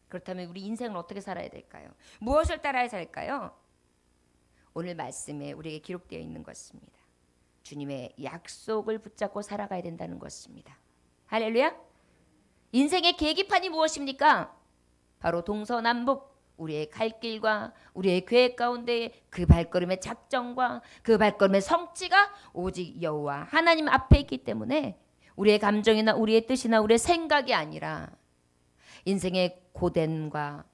그렇다면 우리 인생을 어떻게 살아야 될까요? 무엇을 따라야 살까요? 오늘 말씀에 우리에게 기록되어 있는 것입니다. 주님의 약속을 붙잡고 살아가야 된다는 것입니다. 할렐루야. 인생의 계기판이 무엇입니까? 바로 동서남북 우리의 갈 길과 우리의 계획 가운데 그 발걸음의 작정과 그 발걸음의 성취가 오직 여호와 하나님 앞에 있기 때문에 우리의 감정이나 우리의 뜻이나 우리의 생각이 아니라 인생의 고된과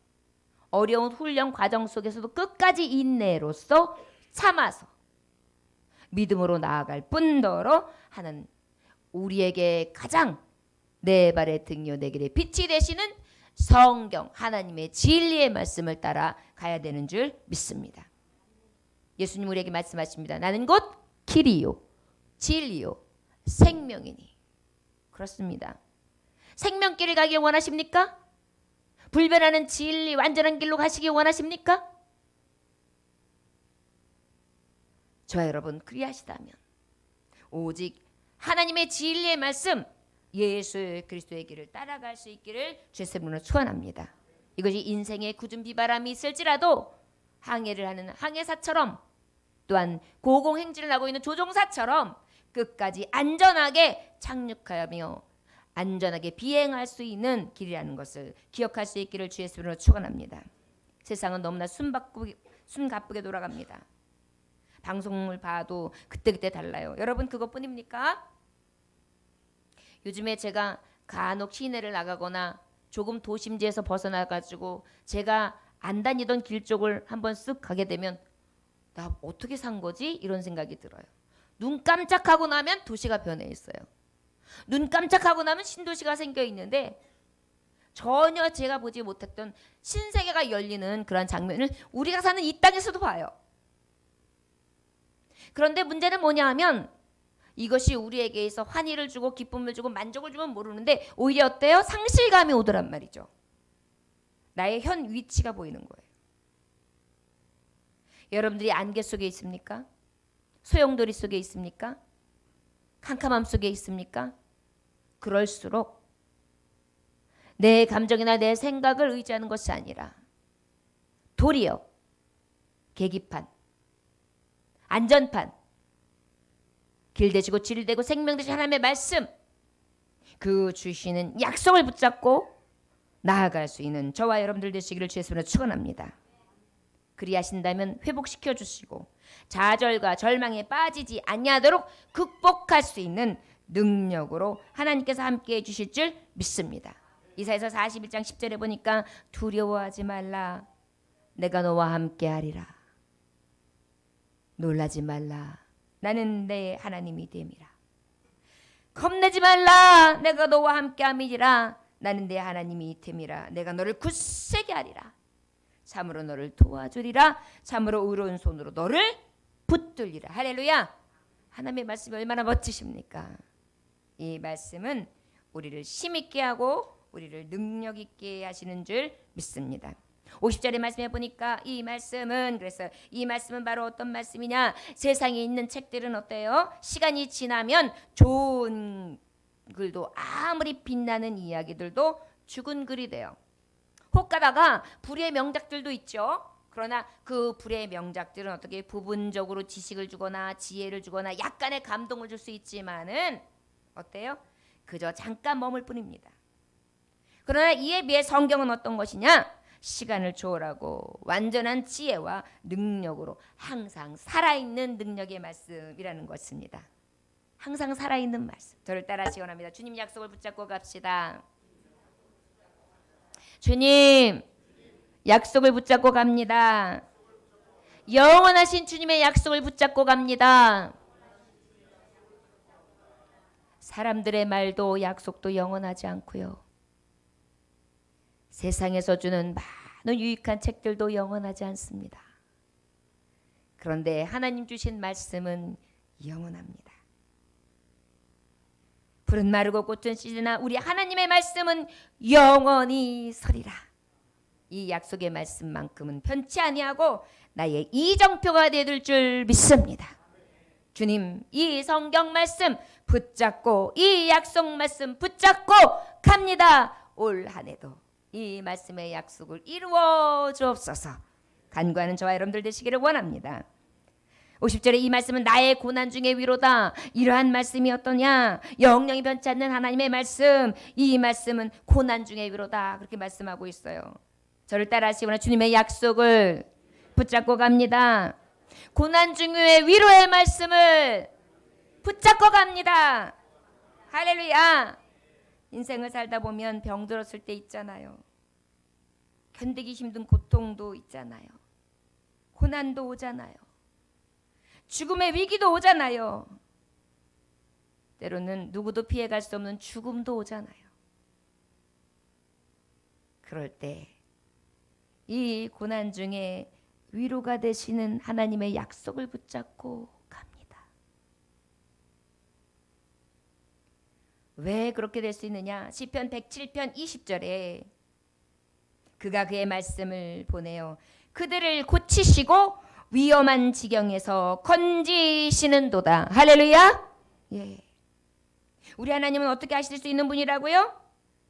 어려운 훈련 과정 속에서도 끝까지 인내로써 참아서 믿음으로 나아갈 뿐더러 하는 우리에게 가장 내 발의 등이요 내 길의 빛이 되시는 성경 하나님의 진리의 말씀을 따라 가야 되는 줄 믿습니다. 예수님 우리에게 말씀하십니다. 나는 곧 길이요 진리요 생명이니. 그렇습니다. 생명길을 가기 원하십니까? 불변하는 진리 완전한 길로 가시기 원하십니까? 저와 여러분 그리하시다면 오직 하나님의 진리의 말씀 예수 그리스도의 길을 따라갈 수 있기를 주의 이름으로 축원합니다. 이것이 인생의 굳은 비바람이 있을지라도 항해를 하는 항해사처럼 또한 고공행진을 하고 있는 조종사처럼 끝까지 안전하게 착륙하며 안전하게 비행할 수 있는 길이라는 것을 기억할 수 있기를 주의 이름으로 축원합니다. 세상은 너무나 숨가쁘게 돌아갑니다. 방송을 봐도 그때그때 달라요. 여러분 그것뿐입니까? 요즘에 제가 간혹 시내를 나가거나 조금 도심지에서 벗어나가지고 제가 안 다니던 길 쪽을 한번 쓱 가게 되면 나 어떻게 산 거지? 이런 생각이 들어요. 눈 깜짝하고 나면 도시가 변해 있어요. 눈 깜짝하고 나면 신도시가 생겨 있는데 전혀 제가 보지 못했던 신세계가 열리는 그런 장면을 우리가 사는 이 땅에서도 봐요. 그런데 문제는 뭐냐 하면 이것이 우리에게 있어 환희를 주고 기쁨을 주고 만족을 주면 모르는데 오히려 어때요? 상실감이 오더란 말이죠. 나의 현 위치가 보이는 거예요. 여러분들이 안개 속에 있습니까? 소용돌이 속에 있습니까? 캄캄함 속에 있습니까? 그럴수록 내 감정이나 내 생각을 의지하는 것이 아니라 도리어 계기판, 안전판, 길 되시고 질 되고 생명 되신 하나님의 말씀 그 주시는 약속을 붙잡고 나아갈 수 있는 저와 여러분들 되시기를 주의 이름으로 축원합니다. 그리하신다면 회복시켜 주시고 좌절과 절망에 빠지지 아니하도록 극복할 수 있는 능력으로 하나님께서 함께해 주실 줄 믿습니다. 이사야서 41장 10절에 보니까 두려워하지 말라 내가 너와 함께하리라. 놀라지 말라 나는 내 하나님이 됨이라. 겁내지 말라 내가 너와 함께함이니라. 나는 내 하나님이 됨이라. 내가 너를 굳세게 하리라. 참으로 너를 도와주리라. 참으로 의로운 손으로 너를 붙들리라. 할렐루야. 하나님의 말씀이 얼마나 멋지십니까? 이 말씀은 우리를 힘있게 하고 우리를 능력 있게 하시는 줄 믿습니다. 50절의 말씀에 보니까 이 말씀은 그래서 이 말씀은 바로 어떤 말씀이냐? 세상에 있는 책들은 어때요? 시간이 지나면 좋은 글도 아무리 빛나는 이야기들도 죽은 글이 돼요. 혹 가다가 불의 명작들도 있죠. 그러나 그 불의 명작들은 어떻게 부분적으로 지식을 주거나 지혜를 주거나 약간의 감동을 줄 수 있지만은 어때요? 그저 잠깐 머물 뿐입니다. 그러나 이에 비해 성경은 어떤 것이냐? 시간을 초월하고 완전한 지혜와 능력으로 항상 살아있는 능력의 말씀이라는 것입니다. 항상 살아있는 말씀. 저를 따라하시기 원합니다. 주님 약속을 붙잡고 갑시다. 주님 약속을 붙잡고 갑니다. 영원하신 주님의 약속을 붙잡고 갑니다. 사람들의 말도 약속도 영원하지 않고요. 세상에서 주는 많은 유익한 책들도 영원하지 않습니다. 그런데 하나님 주신 말씀은 영원합니다. 푸른 마르고 꽃은 시드나 우리 하나님의 말씀은 영원히 서리라. 이 약속의 말씀만큼은 편치 아니하고 나의 이정표가 될 줄 믿습니다. 주님 이 성경 말씀 붙잡고 이 약속 말씀 붙잡고 갑니다. 올 한 해도 이 말씀의 약속을 이루어 주옵소서. 간구하는 저와 여러분들 되시기를 원합니다. 50절에 이 말씀은 나의 고난 중의 위로다. 이러한 말씀이 어떠냐? 영영이 변치 않는 하나님의 말씀. 이 말씀은 고난 중의 위로다. 그렇게 말씀하고 있어요. 저를 따라하시거나 주님의 약속을 붙잡고 갑니다. 고난 중의 위로의 말씀을 붙잡고 갑니다. 할렐루야. 인생을 살다 보면 병들었을 때 있잖아요. 견디기 힘든 고통도 있잖아요. 고난도 오잖아요. 죽음의 위기도 오잖아요. 때로는 누구도 피해갈 수 없는 죽음도 오잖아요. 그럴 때 이 고난 중에 위로가 되시는 하나님의 약속을 붙잡고 갑니다. 왜 그렇게 될 수 있느냐? 시편 107편 20절에 그가 그의 말씀을 보내요. 그들을 고치시고 위험한 지경에서 건지시는도다. 할렐루야. 예. 우리 하나님은 어떻게 하실 수 있는 분이라고요?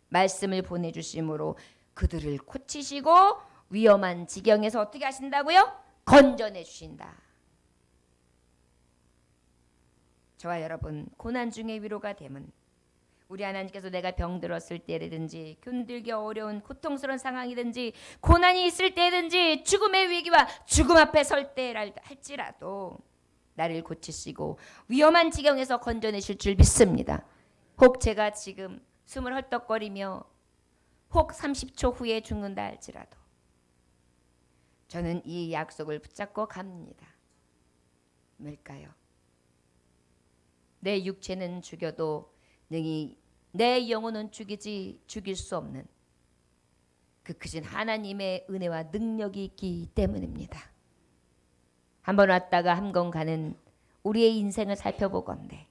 말씀을 보내주심으로 그들을 고치시고 위험한 지경에서 어떻게 하신다고요? 건져내 주신다. 저와 여러분, 고난 중의 위로가 됨은 우리 하나님께서 내가 병들었을 때라든지 견디기 어려운 고통스러운 상황이든지 고난이 있을 때든지 죽음의 위기와 죽음 앞에 설 때랄지라도 나를 고치시고 위험한 지경에서 건져내실 줄 믿습니다. 혹 제가 지금 숨을 헐떡거리며 혹 30초 후에 죽는다 할지라도 저는 이 약속을 붙잡고 갑니다. 뭘까요? 내 육체는 죽여도 능히 내 영혼은 죽일 수 없는 그 크신 하나님의 은혜와 능력이 있기 때문입니다. 한 번 왔다가 한 번 가는 우리의 인생을 살펴보건대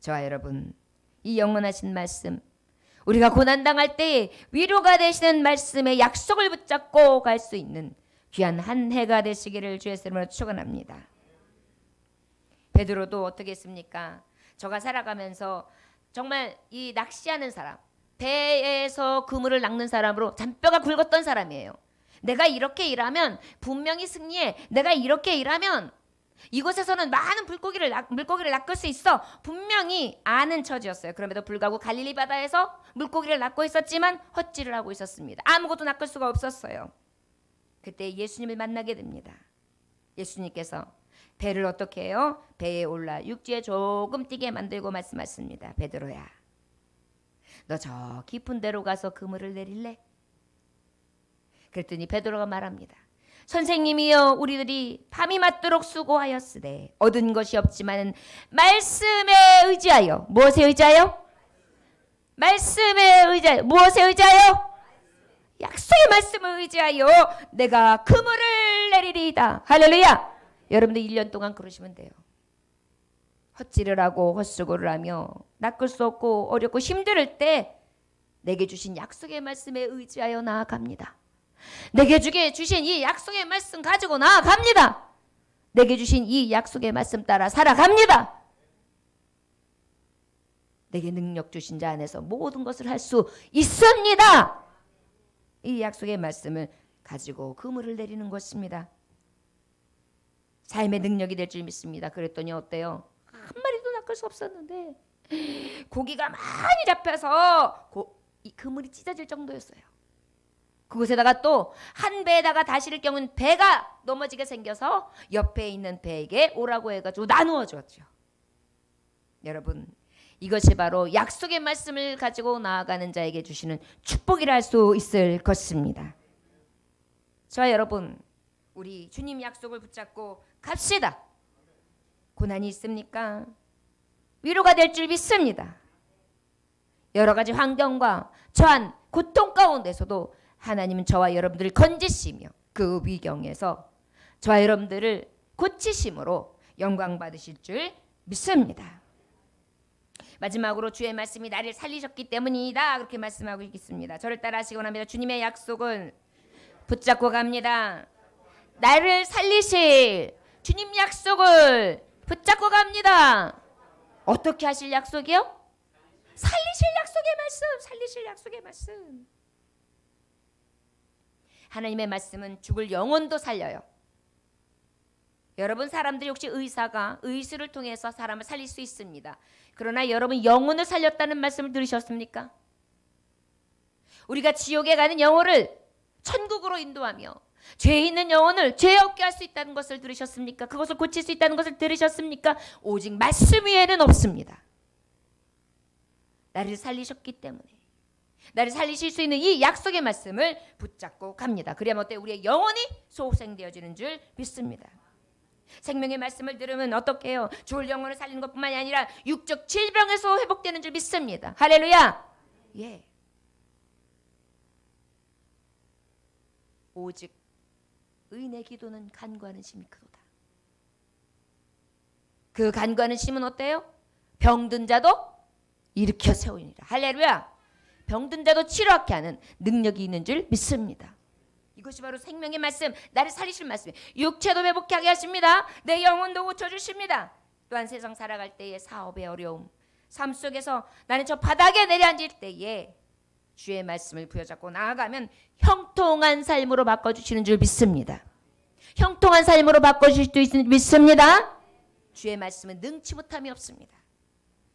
저와 여러분 이 영원하신 말씀 우리가 고난당할 때 위로가 되시는 말씀의 약속을 붙잡고 갈 수 있는 귀한 한 해가 되시기를 주의 이름으로 축원합니다. 베드로도 어떻게 했습니까? 저가 살아가면서 정말 이 낚시하는 사람, 배에서 그물을 낚는 사람으로 잔뼈가 굵었던 사람이에요. 내가 이렇게 일하면 분명히 승리해. 내가 이렇게 일하면 이곳에서는 많은 물고기를 낚을 수 있어. 분명히 아는 처지였어요. 그럼에도 불구하고 갈릴리 바다에서 물고기를 낚고 있었지만 헛질을 하고 있었습니다. 아무것도 낚을 수가 없었어요. 그때 예수님을 만나게 됩니다. 예수님께서 배를 어떻게 해요? 배에 올라 육지에 조금 뛰게 만들고 말씀하십니다. 베드로야, 너 저 깊은 데로 가서 그물을 내릴래? 그랬더니 베드로가 말합니다. 선생님이여, 우리들이 밤이 맞도록 수고하였으되 얻은 것이 없지만 말씀에 의지하여. 무엇에 의지하여? 말씀에 의지하여. 무엇에 의지하여? 약속의 말씀을 의지하여 내가 그물을 내리리이다. 할렐루야. 여러분들 1년 동안 그러시면 돼요. 헛질을 하고 헛수고를 하며 낚을 수 없고 어렵고 힘들 때 내게 주신 약속의 말씀에 의지하여 나아갑니다. 내게 주신 이 약속의 말씀 가지고 나아갑니다. 내게 주신 이 약속의 말씀 따라 살아갑니다. 내게 능력 주신 자 안에서 모든 것을 할 수 있습니다. 이 약속의 말씀을 가지고 그물을 내리는 것입니다. 삶의 능력이 될 줄 믿습니다. 그랬더니 어때요? 한 마리도 낚을 수 없었는데 고기가 많이 잡혀서 이 그물이 찢어질 정도였어요. 그곳에다가 또 한 배에다가 다 실을 경우는 배가 넘어지게 생겨서 옆에 있는 배에게 오라고 해가지고 나누어 줬죠. 여러분, 이것이 바로 약속의 말씀을 가지고 나아가는 자에게 주시는 축복이라 할 수 있을 것입니다. 저와 여러분, 우리 주님 약속을 붙잡고 갑시다. 고난이 있습니까? 위로가 될 줄 믿습니다. 여러 가지 환경과 처한 고통 가운데서도 하나님은 저와 여러분들을 건지시며 그 위경에서 저와 여러분들을 고치심으로 영광 받으실 줄 믿습니다. 마지막으로 주의 말씀이 나를 살리셨기 때문이다, 그렇게 말씀하고 있습니다. 저를 따라 하시고 나면 주님의 약속은 붙잡고 갑니다. 나를 살리실 주님 약속을 붙잡고 갑니다. 어떻게 하실 약속이요? 살리실 약속의 말씀. 살리실 약속의 말씀. 하나님의 말씀은 죽을 영혼도 살려요. 여러분, 사람들이 혹시 의사가 의술을 통해서 사람을 살릴 수 있습니다. 그러나 여러분, 영혼을 살렸다는 말씀을 들으셨습니까? 우리가 지옥에 가는 영혼을 천국으로 인도하며 죄 있는 영혼을 죄 없게 할 수 있다는 것을 들으셨습니까? 그것을 고칠 수 있다는 것을 들으셨습니까? 오직 말씀 위에는 없습니다. 나를 살리셨기 때문에 나를 살리실 수 있는 이 약속의 말씀을 붙잡고 갑니다. 그래야만 어때? 우리의 영혼이 소생되어지는 줄 믿습니다. 생명의 말씀을 들으면 어떻게 해요? 죽을 영혼을 살리는 것뿐만이 아니라 육적 질병에서 회복되는 줄 믿습니다. 할렐루야. 예. 오직 의인의 기도는 간구하는 심이 크도다. 그 간구하는 심은 어때요? 병든 자도 일으켜 세우니라. 할렐루야. 병든 자도 치료하게 하는 능력이 있는 줄 믿습니다. 이것이 바로 생명의 말씀, 나를 살리실 말씀. 육체도 회복하게 하십니다. 내 영혼도 고쳐주십니다. 또한 세상 살아갈 때의 사업의 어려움, 삶 속에서 나는 저 바닥에 내려앉을 때에 주의 말씀을 부여잡고 나아가면 형통한 삶으로 바꿔주시는 줄 믿습니다. 형통한 삶으로 바꿔주실 수 있는 줄 믿습니다. 주의 말씀은 능치 못함이 없습니다.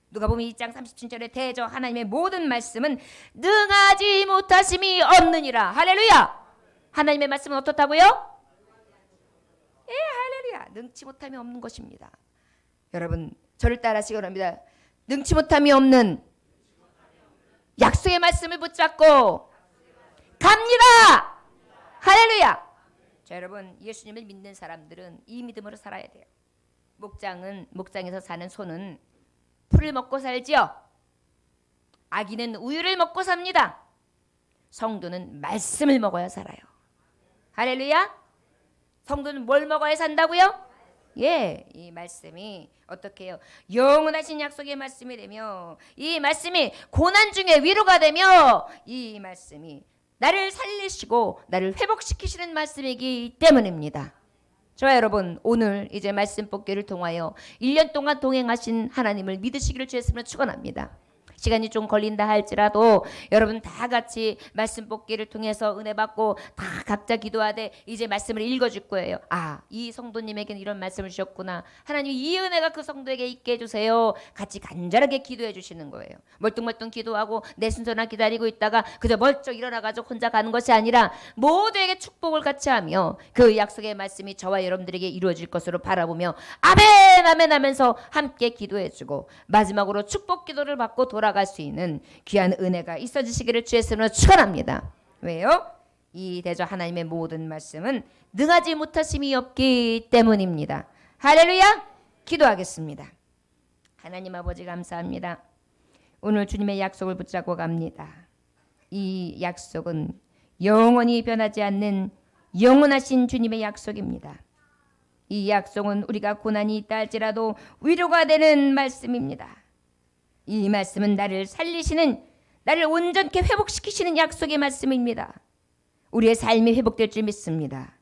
누가복음 2장 37절에 대저 하나님의 모든 말씀은 능하지 못하심이 없느니라. 할렐루야. 하나님의 말씀은 어떻다고요? 예, 할렐루야. 능치 못함이 없는 것입니다. 여러분, 저를 따라하시기 바랍니다. 능치 못함이 없는 약속의 말씀을 붙잡고 갑니다. 할렐루야. 자, 여러분, 예수님을 믿는 사람들은 이 믿음으로 살아야 돼요. 목장에서 사는 소는 풀을 먹고 살지요. 아기는 우유를 먹고 삽니다. 성도는 말씀을 먹어야 살아요. 할렐루야. 성도는 뭘 먹어야 산다고요? 예, 이 말씀이 어떻게 해요? 영원하신 약속의 말씀이 되며 이 말씀이 고난 중에 위로가 되며 이 말씀이 나를 살리시고 나를 회복시키시는 말씀이기 때문입니다. 저와 여러분, 오늘 이제 말씀 뽑기를 통하여 1년 동안 동행하신 하나님을 믿으시기를 주의 이름으로 축원합니다. 시간이 좀 걸린다 할지라도 여러분 다 같이 말씀 뽑기를 통해서 은혜 받고 다 각자 기도하되 이제 말씀을 읽어줄 거예요. 아, 이 성도님에게는 이런 말씀을 주셨구나. 하나님 이 은혜가 그 성도에게 있게 해주세요. 같이 간절하게 기도해 주시는 거예요. 멀뚱멀뚱 기도하고 내 순서나 기다리고 있다가 그저 멀쩡 일어나가지고 혼자 가는 것이 아니라 모두에게 축복을 같이 하며 그 약속의 말씀이 저와 여러분들에게 이루어질 것으로 바라보며 아멘 아멘 하면서 함께 기도해주고 마지막으로 축복 기도를 받고 돌아갈 수 있는 귀한 은혜가 있어지시기를 주의 이름으로 축원합니다. 왜요? 이 대저 하나님의 모든 말씀은 능하지 못하심이 없기 때문입니다. 할렐루야. 기도하겠습니다. 하나님 아버지 감사합니다. 오늘 주님의 약속을 붙잡고 갑니다. 이 약속은 영원히 변하지 않는 영원하신 주님의 약속입니다. 이 약속은 우리가 고난이 있다 할지라도 위로가 되는 말씀입니다. 이 말씀은 나를 살리시는, 나를 온전케 회복시키시는 약속의 말씀입니다. 우리의 삶이 회복될 줄 믿습니다.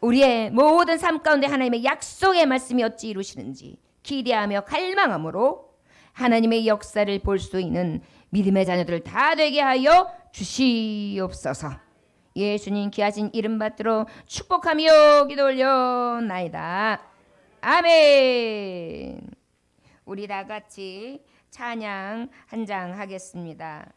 우리의 모든 삶 가운데 하나님의 약속의 말씀이 어찌 이루시는지 기대하며 갈망함으로 하나님의 역사를 볼 수 있는 믿음의 자녀들 다 되게 하여 주시옵소서. 예수님 귀하신 이름 받들어 축복하며 기도 올려나이다. 아멘. 우리 다 같이 찬양 한 장 하겠습니다.